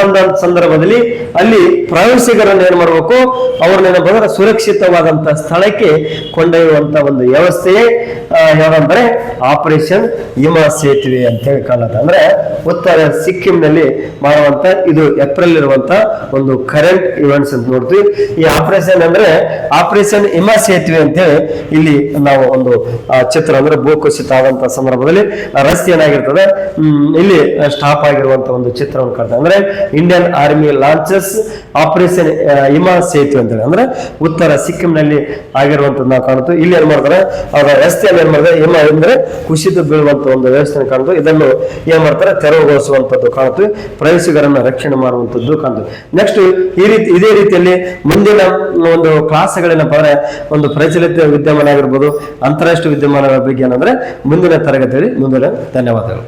ಸಂದರ್ಭದಲ್ಲಿ ಅಲ್ಲಿ ಪ್ರವಾಸಿಗರನ್ನು ಏನ್ ಮಾಡ್ಬೇಕು, ಅವ್ರನ್ನೇನ ಬಂದ್ರೆ ಸುರಕ್ಷಿತವಾದಂತ ಸ್ಥಳಕ್ಕೆ ಕೊಂಡೊಯ್ಯುವಂತ ಒಂದು ವ್ಯವಸ್ಥೆಯೇ ಯಾವಂದ್ರೆ ಆಪರೇಷನ್ ಹಿಮ ಸೇತುವೆ ಅಂತ ಹೇಳಿ ಕಾಣುತ್ತೆ. ಅಂದ್ರೆ ಉತ್ತರ ಸಿಕ್ಕಿಂನಲ್ಲಿ ಮಾಡುವಂತ ಇದು ಏಪ್ರಿಲ್ ಇರುವಂತ ಒಂದು ಕರೆಂಟ್ ಇವೆಂಟ್ಸ್ ಅಂತ ನೋಡ್ತೀವಿ. ಈ ಆಪರೇಷನ್ ಅಂದ್ರೆ ಆಪರೇಷನ್ ಹಿಮ ಸೇತುವೆ ಅಂತೇಳಿ ಇಲ್ಲಿ ನಾವು ಒಂದು ಚಿತ್ರ, ಅಂದ್ರೆ ಭೂಕುಸಿತ ಆದಂತ ಸಂದರ್ಭದಲ್ಲಿ ರಸ್ತೆ ಏನಾಗಿರ್ತದೆ ಇಲ್ಲಿ ಸ್ಟಾಪ್ ಆಗಿರುವಂತ ಒಂದು ಚಿತ್ರವನ್ನು ಕಾಣ್ತದೆ. ಅಂದ್ರೆ ಇಂಡಿಯನ್ ಆರ್ಮಿ ಲಾಂಚಸ್ ಆಪರೇಷನ್ ಹಿಮ ಸೇತುವೆ ಅಂತೇಳಿ, ಅಂದ್ರೆ ಉತ್ತರ ಸಿಕ್ಕಿಂನಲ್ಲಿ ಆಗಿರುವಂತದ್ದು ನಾವು ಕಾಣ್ತೀವಿ. ಇಲ್ಲಿ ಏನ್ ಮಾಡ್ತಾರೆ, ಅವರ ರಸ್ತೆಯಲ್ಲಿ ಏನ್ ಮಾಡ್ತಾರೆ, ಹಿಮ ಅಂದ್ರೆ ಕುಸಿದು ಬೀಳುವಂತ ಒಂದು ವ್ಯವಸ್ಥೆ ಕಾಣ್ತೀವಿ. ಇದನ್ನು ಏನ್ ಮಾಡ್ತಾರೆ, ತೆರವುಗೊಳಿಸುವಂತದ್ದು ಕಾಣ್ತೀವಿ, ಪ್ರವಾಸಿಗರನ್ನ ರಕ್ಷಣೆ ಮಾಡುವಂತದ್ದು ಕಾಣ್ತೀವಿ. ನೆಕ್ಸ್ಟ್ ಇದೇ ರೀತಿಯಲ್ಲಿ ಮುಂದಿನ ಒಂದು ಕ್ಲಾಸ್ಗಳೇನಪ್ಪ ಅಂದ್ರೆ ಒಂದು ಪ್ರಚಲಿತ ವಿದ್ಯಮಾನ ಆಗಿರ್ಬೋದು, ಅಂತಾರಾಷ್ಟ್ರೀಯ ವಿದ್ಯಮಾನಗಳ ಬಗ್ಗೆ ಏನಂದ್ರೆ ಮುಂದಿನ ತರಗತಿಯಲ್ಲಿ ಮುಂದಿನ. ಧನ್ಯವಾದಗಳು.